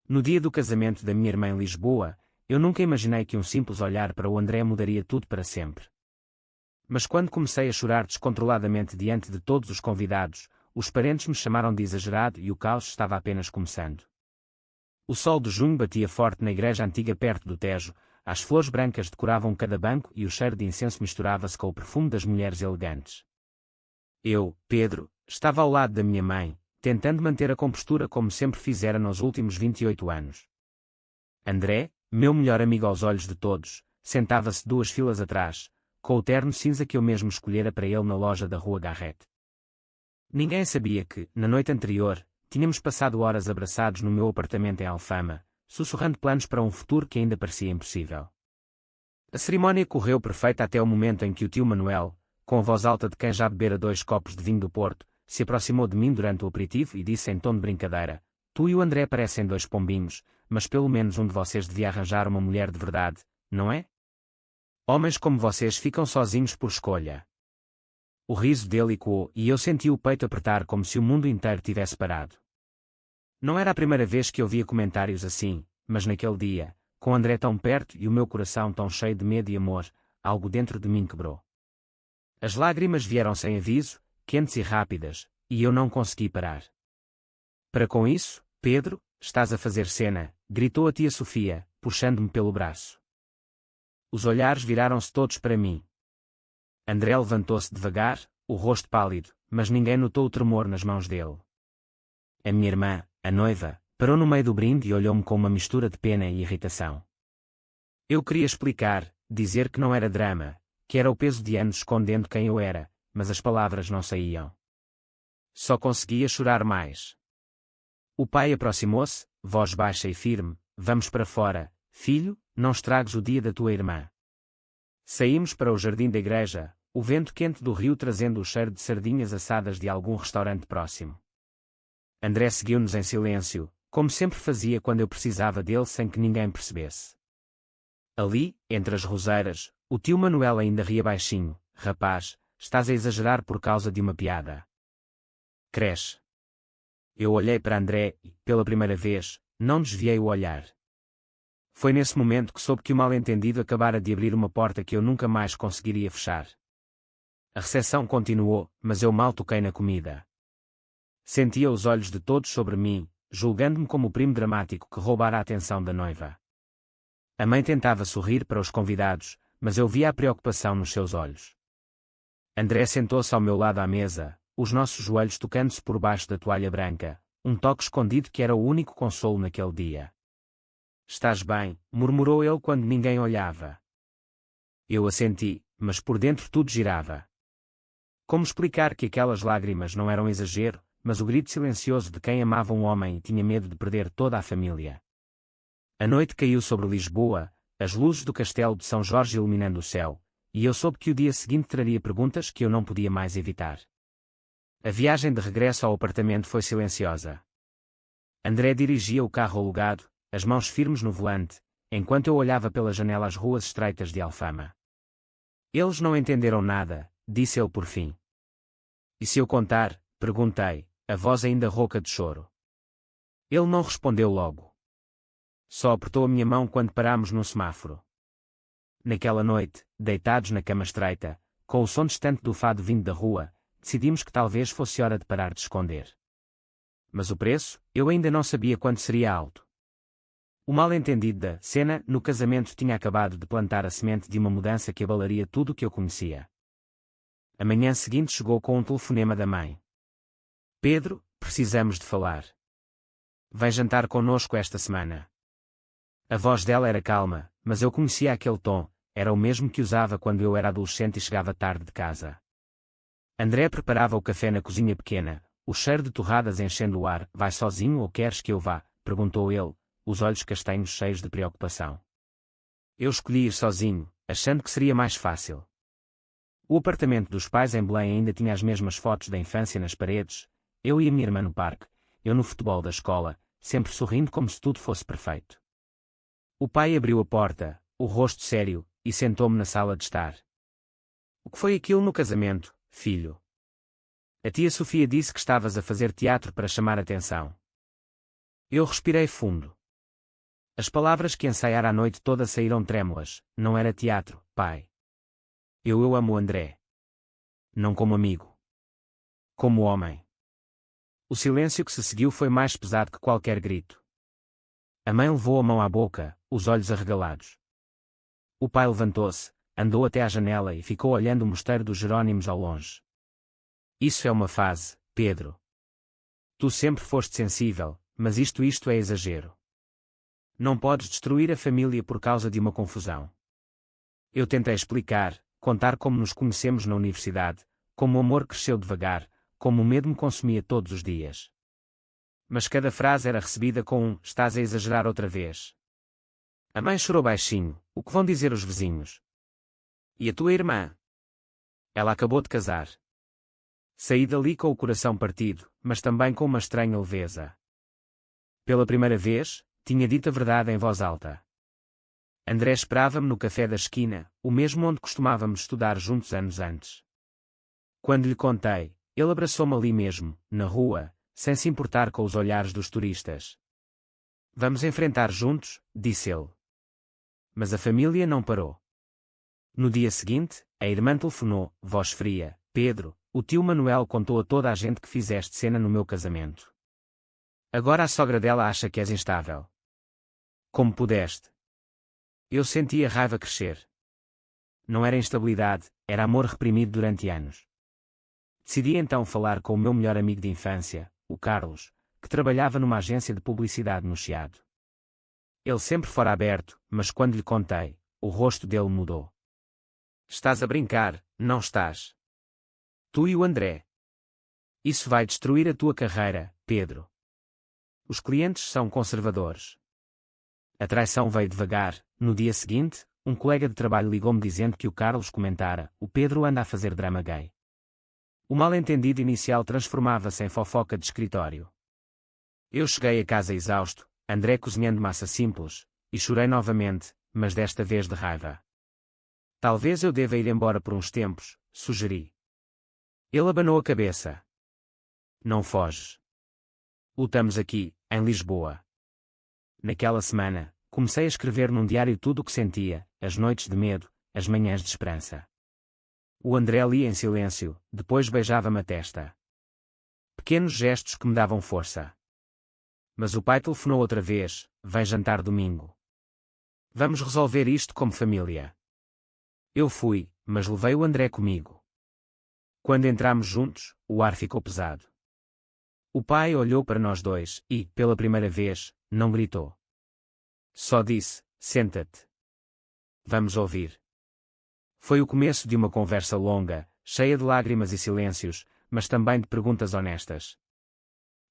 No dia do casamento da minha irmã em Lisboa, eu nunca imaginei que um simples olhar para o André mudaria tudo para sempre. Mas quando comecei a chorar descontroladamente diante de todos os convidados, os parentes me chamaram de exagerado e o caos estava apenas começando. O sol de junho batia forte na igreja antiga perto do Tejo, as flores brancas decoravam cada banco e o cheiro de incenso misturava-se com o perfume das mulheres elegantes. Eu, Pedro, estava ao lado da minha mãe, tentando manter a compostura como sempre fizera nos últimos 28 anos. André, meu melhor amigo aos olhos de todos, sentava-se 2 filas atrás, com o terno cinza que eu mesmo escolhera para ele na loja da Rua Garrett. Ninguém sabia que, na noite anterior, tínhamos passado horas abraçados no meu apartamento em Alfama, sussurrando planos para um futuro que ainda parecia impossível. A cerimónia correu perfeita até o momento em que o tio Manuel, com a voz alta de quem já bebera 2 copos de vinho do Porto, se aproximou de mim durante o aperitivo e disse em tom de brincadeira: "Tu e o André parecem 2 pombinhos, mas pelo menos um de vocês devia arranjar uma mulher de verdade, não é? Homens como vocês ficam sozinhos por escolha." O riso dele ecoou e eu senti o peito apertar como se o mundo inteiro tivesse parado. Não era a primeira vez que ouvia comentários assim, mas naquele dia, com André tão perto e o meu coração tão cheio de medo e amor, algo dentro de mim quebrou. As lágrimas vieram sem aviso, quentes e rápidas, e eu não consegui parar. "Para com isso, Pedro, estás a fazer cena", gritou a tia Sofia, puxando-me pelo braço. Os olhares viraram-se todos para mim. André levantou-se devagar, o rosto pálido, mas ninguém notou o tremor nas mãos dele. A minha irmã, a noiva, parou no meio do brinde e olhou-me com uma mistura de pena e irritação. Eu queria explicar, dizer que não era drama, que era o peso de anos escondendo quem eu era, mas as palavras não saíam. Só conseguia chorar mais. O pai aproximou-se, voz baixa e firme: "Vamos para fora, filho, não estragues o dia da tua irmã." Saímos para o jardim da igreja, o vento quente do rio trazendo o cheiro de sardinhas assadas de algum restaurante próximo. André seguiu-nos em silêncio, como sempre fazia quando eu precisava dele sem que ninguém percebesse. Ali, entre as roseiras, o tio Manuel ainda ria baixinho: "Rapaz, estás a exagerar por causa de uma piada. Cresce." Eu olhei para André e, pela primeira vez, não desviei o olhar. Foi nesse momento que soube que o mal-entendido acabara de abrir uma porta que eu nunca mais conseguiria fechar. A recepção continuou, mas eu mal toquei na comida. Sentia os olhos de todos sobre mim, julgando-me como o primo dramático que roubara a atenção da noiva. A mãe tentava sorrir para os convidados, mas eu via a preocupação nos seus olhos. André sentou-se ao meu lado à mesa, os nossos joelhos tocando-se por baixo da toalha branca, um toque escondido que era o único consolo naquele dia. "Estás bem?", murmurou ele quando ninguém olhava. Eu assenti, mas por dentro tudo girava. Como explicar que aquelas lágrimas não eram exagero, mas o grito silencioso de quem amava um homem e tinha medo de perder toda a família? A noite caiu sobre Lisboa, as luzes do castelo de São Jorge iluminando o céu, e eu soube que o dia seguinte traria perguntas que eu não podia mais evitar. A viagem de regresso ao apartamento foi silenciosa. André dirigia o carro alugado, as mãos firmes no volante, enquanto eu olhava pela janela as ruas estreitas de Alfama. "Eles não entenderam nada", disse ele por fim. "E se eu contar?", perguntei, a voz ainda rouca de choro. Ele não respondeu logo. Só apertou a minha mão quando parámos num semáforo. Naquela noite, deitados na cama estreita, com o som distante do fado vindo da rua, decidimos que talvez fosse hora de parar de esconder. Mas o preço, eu ainda não sabia quanto seria alto. O mal-entendido da cena no casamento tinha acabado de plantar a semente de uma mudança que abalaria tudo o que eu conhecia. A manhã seguinte chegou com um telefonema da mãe. "Pedro, precisamos de falar. Vem jantar connosco esta semana." A voz dela era calma, mas eu conhecia aquele tom, era o mesmo que usava quando eu era adolescente e chegava tarde de casa. André preparava o café na cozinha pequena, o cheiro de torradas enchendo o ar. "Vai sozinho ou queres que eu vá?", perguntou ele, os olhos castanhos cheios de preocupação. Eu escolhi ir sozinho, achando que seria mais fácil. O apartamento dos pais em Belém ainda tinha as mesmas fotos da infância nas paredes, eu e a minha irmã no parque, eu no futebol da escola, sempre sorrindo como se tudo fosse perfeito. O pai abriu a porta, o rosto sério, e sentou-me na sala de estar. "O que foi aquilo no casamento, filho?" "A tia Sofia disse que estavas a fazer teatro para chamar atenção." Eu respirei fundo. As palavras que ensaiara a noite toda saíram trêmulas. Não era teatro, pai. Eu amo o André. Não como amigo. Como homem. O silêncio que se seguiu foi mais pesado que qualquer grito. A mãe levou a mão à boca, os olhos arregalados. O pai levantou-se, andou até à janela e ficou olhando o mosteiro dos Jerônimos ao longe. Isso é uma fase, Pedro. Tu sempre foste sensível, mas isto é exagero. Não podes destruir a família por causa de uma confusão. Eu tentei explicar, contar como nos conhecemos na universidade, como o amor cresceu devagar, como o medo me consumia todos os dias. Mas cada frase era recebida com um "estás a exagerar outra vez". A mãe chorou baixinho. O que vão dizer os vizinhos? E a tua irmã? Ela acabou de casar. Saí dali com o coração partido, mas também com uma estranha leveza. Pela primeira vez, tinha dito a verdade em voz alta. André esperava-me no café da esquina, o mesmo onde costumávamos estudar juntos anos antes. Quando lhe contei, ele abraçou-me ali mesmo, na rua, sem se importar com os olhares dos turistas. Vamos enfrentar juntos, disse ele. Mas a família não parou. No dia seguinte, a irmã telefonou, voz fria: Pedro, o tio Manuel contou a toda a gente que fizeste cena no meu casamento. Agora a sogra dela acha que és instável. Como pudeste? Eu senti a raiva crescer. Não era instabilidade, era amor reprimido durante anos. Decidi então falar com o meu melhor amigo de infância, o Carlos, que trabalhava numa agência de publicidade no Chiado. Ele sempre fora aberto, mas quando lhe contei, o rosto dele mudou. Estás a brincar, não estás? Tu e o André. Isso vai destruir a tua carreira, Pedro. Os clientes são conservadores. A traição veio devagar. No dia seguinte, um colega de trabalho ligou-me dizendo que o Carlos comentara: o Pedro anda a fazer drama gay. O mal-entendido inicial transformava-se em fofoca de escritório. Eu cheguei a casa exausto, André cozinhando massa simples, e chorei novamente, mas desta vez de raiva. Talvez eu deva ir embora por uns tempos, sugeri. Ele abanou a cabeça. Não foges. Lutamos aqui, em Lisboa. Naquela semana, comecei a escrever num diário tudo o que sentia, as noites de medo, as manhãs de esperança. O André lia em silêncio, depois beijava-me a testa. Pequenos gestos que me davam força. Mas o pai telefonou outra vez: vem jantar domingo. Vamos resolver isto como família. Eu fui, mas levei o André comigo. Quando entramos juntos, o ar ficou pesado. O pai olhou para nós dois e, pela primeira vez, não gritou. Só disse: senta-te. Vamos ouvir. Foi o começo de uma conversa longa, cheia de lágrimas e silêncios, mas também de perguntas honestas.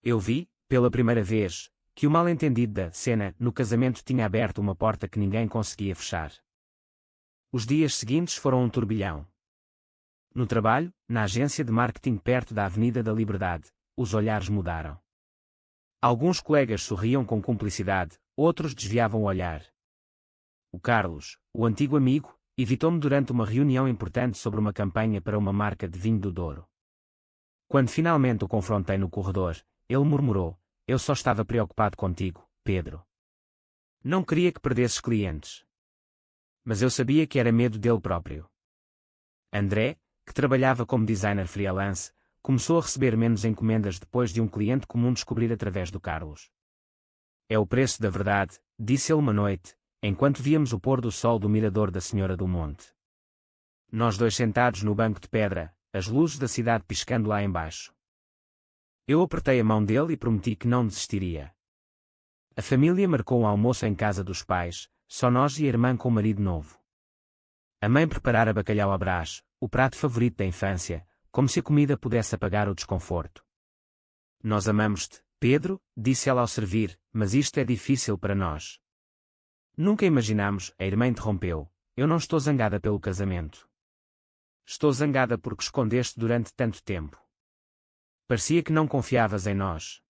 Eu vi, pela primeira vez, que o mal-entendido da cena no casamento tinha aberto uma porta que ninguém conseguia fechar. Os dias seguintes foram um turbilhão. No trabalho, na agência de marketing perto da Avenida da Liberdade, os olhares mudaram. Alguns colegas sorriam com cumplicidade, outros desviavam o olhar. O Carlos, o antigo amigo, evitou-me durante uma reunião importante sobre uma campanha para uma marca de vinho do Douro. Quando finalmente o confrontei no corredor, ele murmurou: eu só estava preocupado contigo, Pedro. Não queria que perdesses clientes. Mas eu sabia que era medo dele próprio. André, que trabalhava como designer freelance, começou a receber menos encomendas depois de um cliente comum descobrir através do Carlos. É o preço da verdade, disse ele uma noite, enquanto víamos o pôr do sol do mirador da Senhora do Monte. Nós dois sentados no banco de pedra, as luzes da cidade piscando lá embaixo. Eu apertei a mão dele e prometi que não desistiria. A família marcou um almoço em casa dos pais, só nós e a irmã com o marido novo. A mãe preparara bacalhau à Brás, o prato favorito da infância, como se a comida pudesse apagar o desconforto. Nós amamos-te, Pedro, disse ela ao servir, mas isto é difícil para nós. Nunca imaginamos, a irmã interrompeu, eu não estou zangada pelo casamento. Estou zangada porque escondeste durante tanto tempo. Parecia que não confiavas em nós.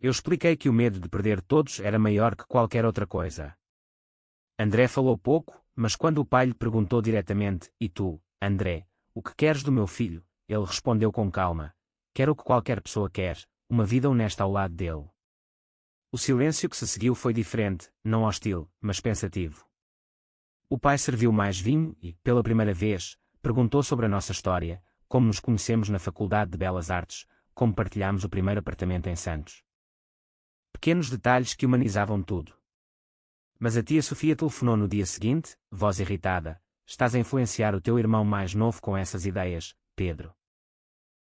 Eu expliquei que o medo de perder todos era maior que qualquer outra coisa. André falou pouco, mas quando o pai lhe perguntou diretamente: e tu, André, o que queres do meu filho? Ele respondeu com calma: quero o que qualquer pessoa quer, uma vida honesta ao lado dele. O silêncio que se seguiu foi diferente, não hostil, mas pensativo. O pai serviu mais vinho e, pela primeira vez, perguntou sobre a nossa história, como nos conhecemos na Faculdade de Belas Artes, como partilhámos o primeiro apartamento em Santos. Pequenos detalhes que humanizavam tudo. Mas a tia Sofia telefonou no dia seguinte, voz irritada: estás a influenciar o teu irmão mais novo com essas ideias, Pedro.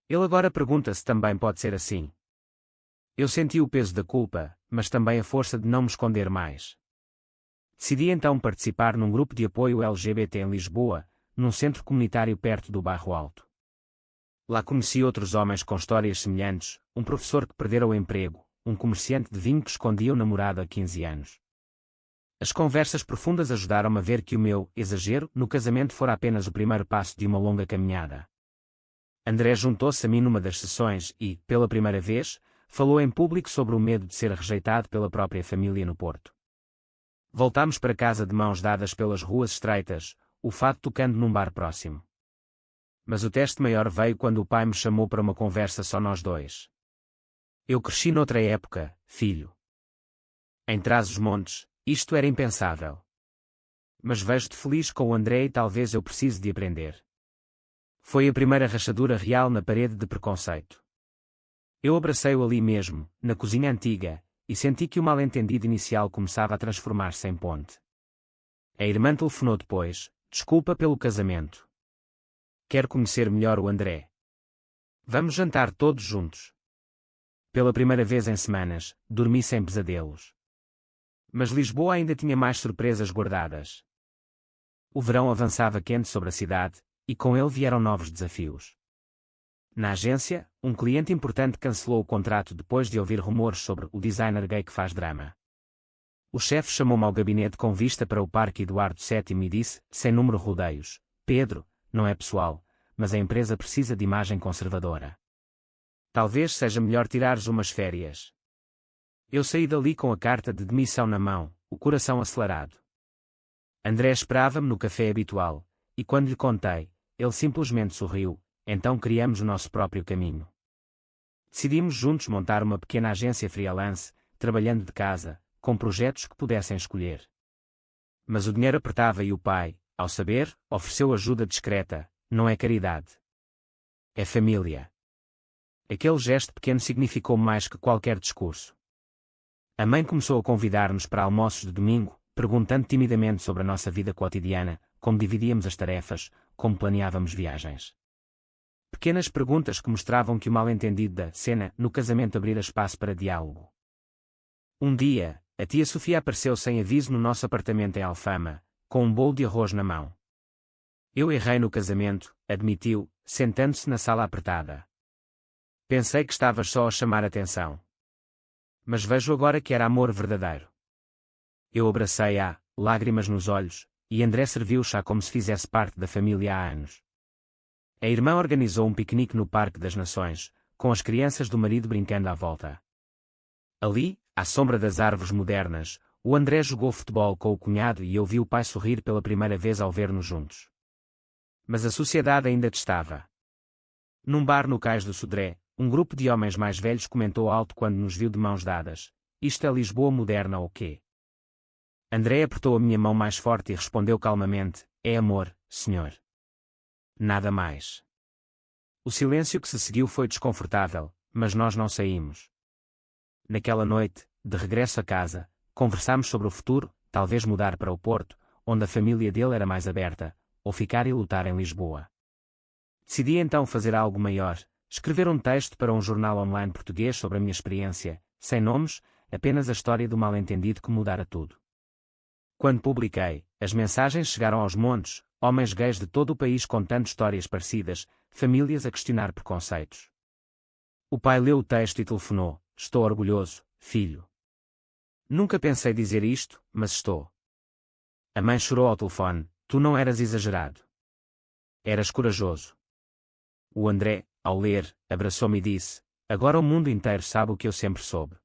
Ele agora pergunta se também pode ser assim. Eu senti o peso da culpa, mas também a força de não me esconder mais. Decidi então participar num grupo de apoio LGBT em Lisboa, num centro comunitário perto do Bairro Alto. Lá conheci outros homens com histórias semelhantes, um professor que perdera o emprego, um comerciante de vinho que escondia o namorado há 15 anos. As conversas profundas ajudaram-me a ver que o meu exagero no casamento fora apenas o primeiro passo de uma longa caminhada. André juntou-se a mim numa das sessões e, pela primeira vez, falou em público sobre o medo de ser rejeitado pela própria família no Porto. Voltámos para casa de mãos dadas pelas ruas estreitas, o fado tocando num bar próximo. Mas o teste maior veio quando o pai me chamou para uma conversa só nós dois. Eu cresci noutra época, filho. Em Trás-os-Montes, isto era impensável. Mas vejo-te feliz com o André e talvez eu precise de aprender. Foi a primeira rachadura real na parede de preconceito. Eu abracei-o ali mesmo, na cozinha antiga, e senti que o mal-entendido inicial começava a transformar-se em ponte. A irmã telefonou depois: desculpa pelo casamento. Quero conhecer melhor o André. Vamos jantar todos juntos. Pela primeira vez em semanas, dormi sem pesadelos. Mas Lisboa ainda tinha mais surpresas guardadas. O verão avançava quente sobre a cidade, e com ele vieram novos desafios. Na agência, um cliente importante cancelou o contrato depois de ouvir rumores sobre o designer gay que faz drama. O chefe chamou-me ao gabinete com vista para o Parque Eduardo VII e disse, sem número rodeios: Pedro, não é pessoal, mas a empresa precisa de imagem conservadora. Talvez seja melhor tirares umas férias. Eu saí dali com a carta de demissão na mão, o coração acelerado. André esperava-me no café habitual, e quando lhe contei, ele simplesmente sorriu. Então criamos o nosso próprio caminho. Decidimos juntos montar uma pequena agência freelance, trabalhando de casa, com projetos que pudessem escolher. Mas o dinheiro apertava e o pai, ao saber, ofereceu ajuda discreta: não é caridade. É família. Aquele gesto pequeno significou mais que qualquer discurso. A mãe começou a convidar-nos para almoços de domingo, perguntando timidamente sobre a nossa vida cotidiana, como dividíamos as tarefas, como planeávamos viagens. Pequenas perguntas que mostravam que o mal-entendido da cena no casamento abrira espaço para diálogo. Um dia, a tia Sofia apareceu sem aviso no nosso apartamento em Alfama, com um bolo de arroz na mão. Eu errei no casamento, admitiu, sentando-se na sala apertada. Pensei que estavas só a chamar atenção. Mas vejo agora que era amor verdadeiro. Eu abracei-a, lágrimas nos olhos, e André serviu chá como se fizesse parte da família há anos. A irmã organizou um piquenique no Parque das Nações, com as crianças do marido brincando à volta. Ali, à sombra das árvores modernas, o André jogou futebol com o cunhado e eu vi o pai sorrir pela primeira vez ao ver-nos juntos. Mas a sociedade ainda testava. Num bar no Cais do Sodré, um grupo de homens mais velhos comentou alto quando nos viu de mãos dadas: isto é Lisboa moderna ou quê? André apertou a minha mão mais forte e respondeu calmamente: é amor, senhor. Nada mais. O silêncio que se seguiu foi desconfortável, mas nós não saímos. Naquela noite, de regresso a casa, conversámos sobre o futuro, talvez mudar para o Porto, onde a família dele era mais aberta, ou ficar e lutar em Lisboa. Decidi então fazer algo maior, escrever um texto para um jornal online português sobre a minha experiência, sem nomes, apenas a história do mal-entendido que mudara tudo. Quando publiquei, as mensagens chegaram aos montes, homens gays de todo o país contando histórias parecidas, famílias a questionar preconceitos. O pai leu o texto e telefonou: estou orgulhoso, filho. Nunca pensei dizer isto, mas estou. A mãe chorou ao telefone: tu não eras exagerado. Eras corajoso. O André, ao ler, abraçou-me e disse: agora o mundo inteiro sabe o que eu sempre soube.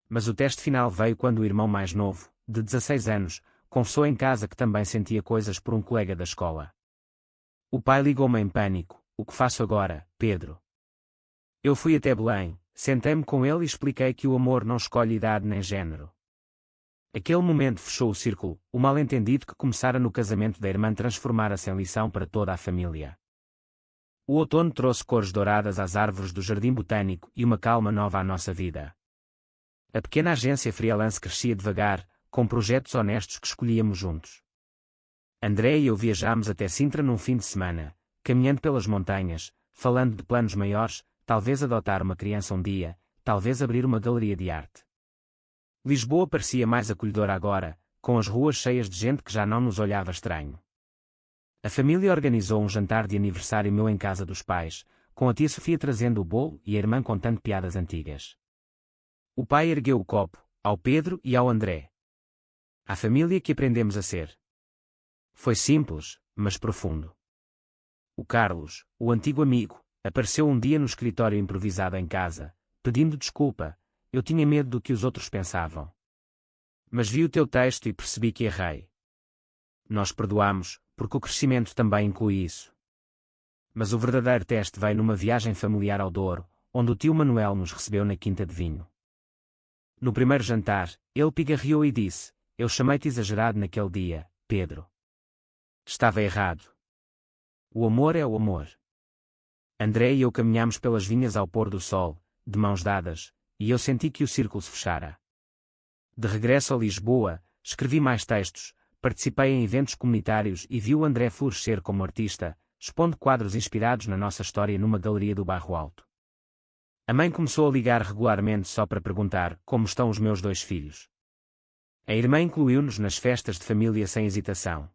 Mas o teste final veio quando o irmão mais novo, de 16 anos, confessou em casa que também sentia coisas por um colega da escola. O pai ligou-me em pânico: o que faço agora, Pedro? Eu fui até Belém, Sentei-me com ele e expliquei que o amor não escolhe idade nem género. Aquele momento fechou o círculo, o mal-entendido que começara no casamento da irmã transformara-se em lição para toda a família. O outono trouxe cores douradas às árvores do jardim botânico e uma calma nova à nossa vida. A pequena agência freelance crescia devagar, com projetos honestos que escolhíamos juntos. André e eu viajámos até Sintra num fim de semana, caminhando pelas montanhas, falando de planos maiores, talvez adotar uma criança um dia, talvez abrir uma galeria de arte. Lisboa parecia mais acolhedora agora, com as ruas cheias de gente que já não nos olhava estranho. A família organizou um jantar de aniversário meu em casa dos pais, com a tia Sofia trazendo o bolo e a irmã contando piadas antigas. O pai ergueu o copo, ao Pedro e ao André. A família que aprendemos a ser. Foi simples, mas profundo. O Carlos, o antigo amigo, apareceu um dia no escritório improvisado em casa, pedindo desculpa. Eu tinha medo do que os outros pensavam. Mas vi o teu texto e percebi que errei. Nós perdoamos, porque o crescimento também inclui isso. Mas o verdadeiro teste veio numa viagem familiar ao Douro, onde o tio Manuel nos recebeu na Quinta de Vinho. No primeiro jantar, ele pigarreou e disse: eu chamei-te exagerado naquele dia, Pedro. Estava errado. O amor é o amor. André e eu caminhámos pelas vinhas ao pôr do sol, de mãos dadas, e eu senti que o círculo se fechara. De regresso a Lisboa, escrevi mais textos, participei em eventos comunitários e vi o André florescer como artista, expondo quadros inspirados na nossa história numa galeria do Bairro Alto. A mãe começou a ligar regularmente só para perguntar como estão os meus 2 filhos. A irmã incluiu-nos nas festas de família sem hesitação.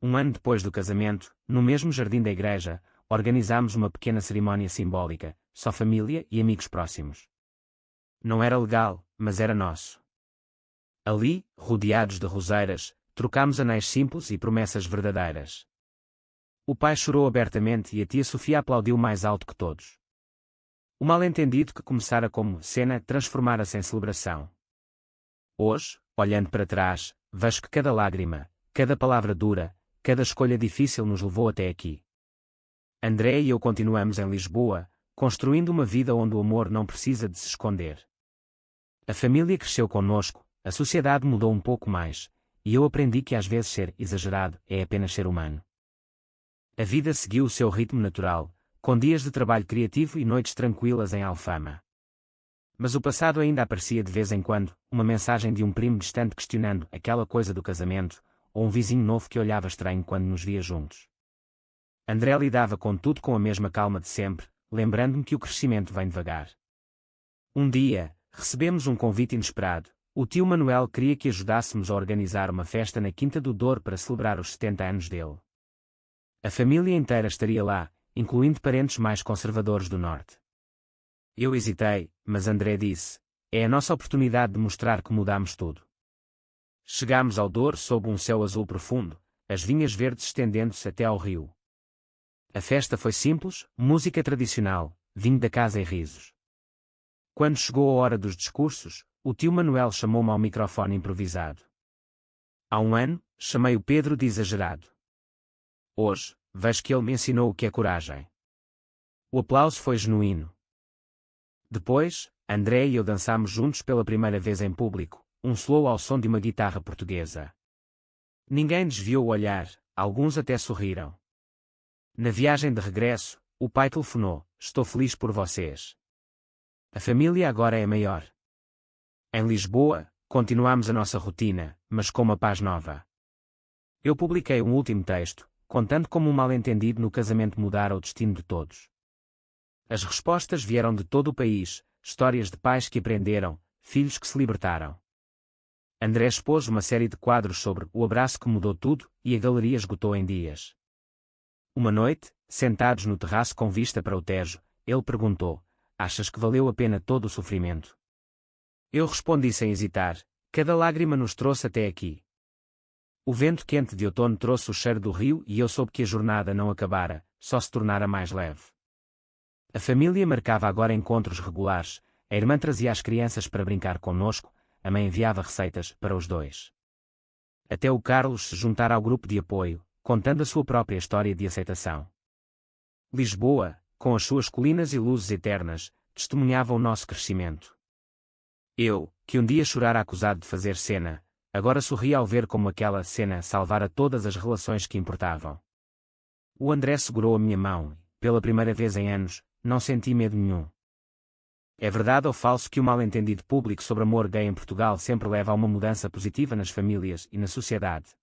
Um ano depois do casamento, no mesmo jardim da igreja, organizámos uma pequena cerimónia simbólica, só família e amigos próximos. Não era legal, mas era nosso. Ali, rodeados de roseiras, trocámos anéis simples e promessas verdadeiras. O pai chorou abertamente e a tia Sofia aplaudiu mais alto que todos. O mal-entendido que começara como cena transformara-se em celebração. Hoje, olhando para trás, vejo que cada lágrima, cada palavra dura, cada escolha difícil nos levou até aqui. André e eu continuamos em Lisboa, construindo uma vida onde o amor não precisa de se esconder. A família cresceu connosco, a sociedade mudou um pouco mais, e eu aprendi que às vezes ser exagerado é apenas ser humano. A vida seguiu o seu ritmo natural, com dias de trabalho criativo e noites tranquilas em Alfama. Mas o passado ainda aparecia de vez em quando, uma mensagem de um primo distante questionando aquela coisa do casamento, ou um vizinho novo que olhava estranho quando nos via juntos. André lidava com tudo com a mesma calma de sempre, lembrando-me que o crescimento vem devagar. Um dia, recebemos um convite inesperado. O tio Manuel queria que ajudássemos a organizar uma festa na Quinta do Douro para celebrar os 70 anos dele. A família inteira estaria lá, incluindo parentes mais conservadores do norte. Eu hesitei, mas André disse: é a nossa oportunidade de mostrar que mudamos tudo. Chegámos ao Douro sob um céu azul profundo, as vinhas verdes estendendo-se até ao rio. A festa foi simples, música tradicional, vinho da casa e risos. Quando chegou a hora dos discursos, o tio Manuel chamou-me ao microfone improvisado. Há um ano, chamei o Pedro de exagerado. Hoje, vejo que ele me ensinou o que é coragem. O aplauso foi genuíno. Depois, André e eu dançámos juntos pela primeira vez em público, um slow ao som de uma guitarra portuguesa. Ninguém desviou o olhar, alguns até sorriram. Na viagem de regresso, o pai telefonou: estou feliz por vocês. A família agora é maior. Em Lisboa, continuamos a nossa rotina, mas com uma paz nova. Eu publiquei um último texto, contando como um mal-entendido no casamento mudara o destino de todos. As respostas vieram de todo o país, histórias de pais que aprenderam, filhos que se libertaram. André expôs uma série de quadros sobre o abraço que mudou tudo, e a galeria esgotou em dias. Uma noite, sentados no terraço com vista para o Tejo, ele perguntou: achas que valeu a pena todo o sofrimento? Eu respondi sem hesitar: cada lágrima nos trouxe até aqui. O vento quente de outono trouxe o cheiro do rio e eu soube que a jornada não acabara, só se tornara mais leve. A família marcava agora encontros regulares, a irmã trazia as crianças para brincar connosco, a mãe enviava receitas para os 2. Até o Carlos se juntara ao grupo de apoio, contando a sua própria história de aceitação. Lisboa, com as suas colinas e luzes eternas, testemunhava o nosso crescimento. Eu, que um dia chorara acusado de fazer cena, agora sorria ao ver como aquela cena salvara todas as relações que importavam. O André segurou a minha mão e, pela primeira vez em anos, não senti medo nenhum. É verdade ou falso que o mal-entendido público sobre amor gay em Portugal sempre leva a uma mudança positiva nas famílias e na sociedade?